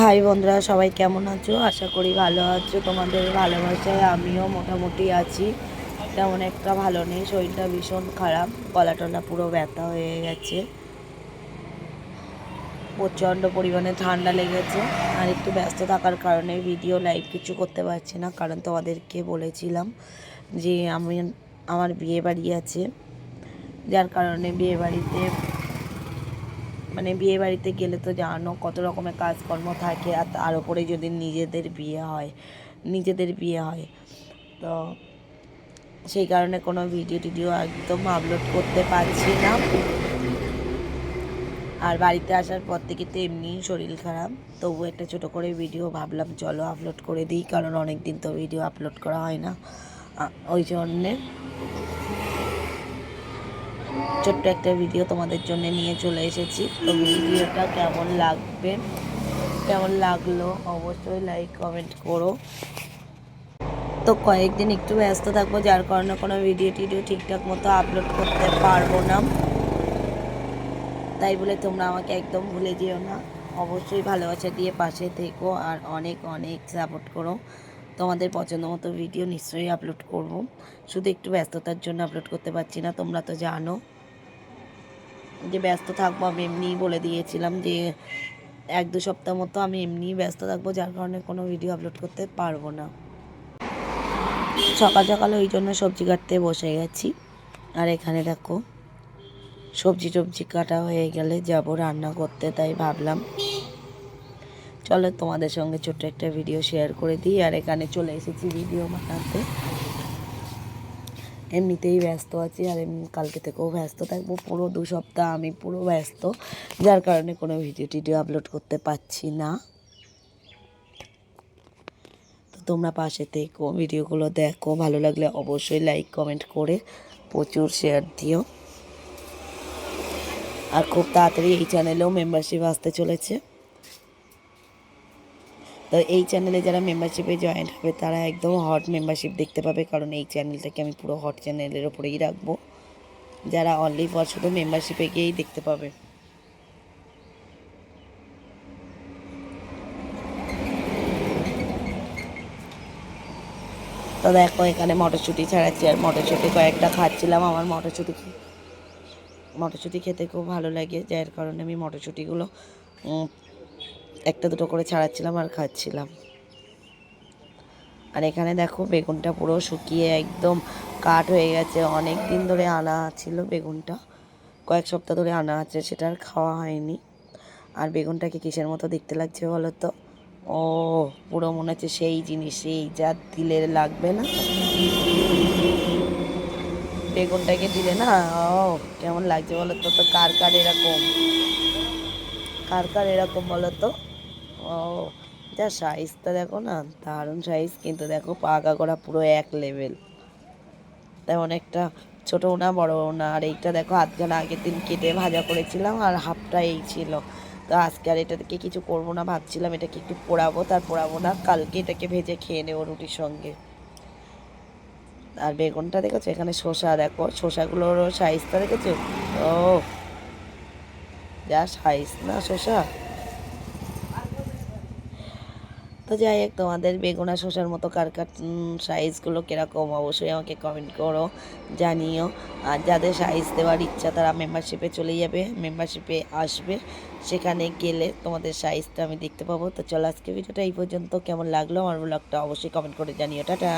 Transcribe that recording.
High বন্ধুরা, সবাই কেমন আছো? আশা করি ভালো আছো। তোমাদের ভালোবাসায় আমিও মোটামুটি আছি। তেমন একটা ভালো নেই, শরীরটা ভীষণ খারাপ, গলা টলা পুরো ব্যথা হয়ে গেছে, প্রচণ্ড পরিমাণে ঠান্ডা লেগেছে। আর একটু ব্যস্ত থাকার কারণে ভিডিও লাইভ কিছু করতে পারছি না, কারণ তোমাদেরকে বলেছিলাম যে আমার বিয়ে বাড়ি আছে, যার কারণে বিয়ে বাড়িতে গেলে তো জানো কত রকমের কাজকর্ম থাকে। আর তার উপরে যদি নিজেদের বিয়ে হয় তো সেই কারণে কোনো ভিডিও একদম আপলোড করতে পারছি না। আর বাড়িতে আসার পর থেকে তো এমনি শরীর খারাপ, তবু একটা ছোট করে ভিডিও ভাবলাম চলো আপলোড করে দিই, কারণ অনেক দিন তো ভিডিও আপলোড করা হয় না। ওই জন্যে ছোট্ট একটা ভিডিও তোমাদের জন্য নিয়ে চলে এসেছি। তো ভিডিওটা কেমন লাগলো অবশ্যই লাইক কমেন্ট করো। তো কয়েকদিন একটু ব্যস্ত থাকবো, যার কারণে কোনো ভিডিও ঠিকঠাক মতো আপলোড করতে পারবো না। তাই বলে তোমরা আমাকে একদম ভুলে যেও না, অবশ্যই ভালোবাসা দিয়ে পাশে থেকো আর অনেক অনেক সাপোর্ট করো। তোমাদের পছন্দ মতো ভিডিও নিশ্চয়ই আপলোড করব, শুধু একটু ব্যস্ততার জন্য আপলোড করতে পারছি না। তোমরা তো জানো যে ব্যস্ত থাকবো, আমি এমনিই বলে দিয়েছিলাম যে 1-2 সপ্তাহ মতো আমি এমনিই ব্যস্ত থাকবো, যার কারণে কোনো ভিডিও আপলোড করতে পারবো না। সকাল সকাল ওই জন্য সবজি কাটতে বসে গেছি। আর এখানে দেখো সবজি কাটা হয়ে গেলে যাব রান্না করতে, তাই ভাবলাম চলো তোমাদের সঙ্গে ছোট্ট একটা ভিডিও শেয়ার করে দিই। আর এখানে চলে এসেছি ভিডিও বানাতে। এমনিতেই ব্যস্ত আছি, আর কালকে থেকেও ব্যস্ত থাকবো, পুরো 2 সপ্তাহ আমি পুরো ব্যস্ত, যার কারণে কোনো ভিডিও আপলোড করতে পারছি না। তো তোমরা পাশে থেকো, ভিডিওগুলো দেখো, ভালো লাগলে অবশ্যই লাইক কমেন্ট করে প্রচুর শেয়ার দিও। আর খুব তাড়াতাড়ি এই চ্যানেলেও মেম্বারশিপ আসতে চলেছে। তো এই চ্যানেলে যারা মেম্বারশিপে জয়েন্ট হবে তারা একদম হট মেম্বারশিপ দেখতে পাবে, কারণ এই চ্যানেলটাকে আমি পুরো হট চ্যানেলের ওপরেই রাখবো। যারা অনলি ফর শুধু মেম্বারশিপে গিয়েই দেখতে পাবে। তো দেখো এখানে মটরশুঁটি ছাড়াচ্ছি, আর মটরশুঁটি কয়েকটা খাচ্ছিলাম। আমার মটরশুঁটি খেতে খুব ভালো লাগে, যার কারণে আমি মটরশুঁটিগুলো একটা দুটো করে ছাড়াচ্ছিলাম আর খাচ্ছিলাম। আর এখানে দেখো বেগুনটা পুরো শুকিয়ে একদম কাঠ হয়ে গেছে। অনেক দিন ধরে আনা ছিল বেগুনটা, কয়েক সপ্তাহ ধরে আনা আছে, সেটা আর খাওয়া হয়নি। আর বেগুনটাকে কিসের মতো দেখতে লাগছে বলো তো? ও পুরো মনে হচ্ছে সেই জিনিস, সেই যা দিলে লাগবে না, বেগুনটাকে দিলে না ও কেমন লাগছে বলো তো? তো কার এরকম বলো তো? ও যা সাইজটা দেখো না, দারুণ সাইজ, কিন্তু দেখো পাকা করা পুরো এক লেভেল, তেমন একটা ছোটও না বড়ও না। আর এইটা দেখো আধখানা আগের দিন কেটে ভাজা করেছিলাম, আর হাফটা এই ছিল। তো আজকে আর এটা থেকে কিছু করবো না, ভাবছিলাম এটাকে একটু পোড়াবো না, কালকে এটাকে ভেজে খেয়ে নেবো রুটির সঙ্গে। আর বেগুনটা দেখেছো, এখানে শসা দেখো, শসাগুলোরও সাইজটা দেখেছো? ও যা সাইজ না শসা। তো যাই হোক, তোমাদের বেগুন আর শসার মতো কার সাইজগুলো কীরকম অবশ্যই আমাকে কমেন্ট করো, জানিও। আর যাদের সাইজ দেওয়ার ইচ্ছা তারা মেম্বারশিপে আসবে, সেখানে গেলে তোমাদের সাইজটা আমি দেখতে পাবো। তো চলো আজকে ভিডিওটা এই পর্যন্ত। কেমন লাগলো আমার ব্লগটা অবশ্যই কমেন্ট করে জানিও। টাটা।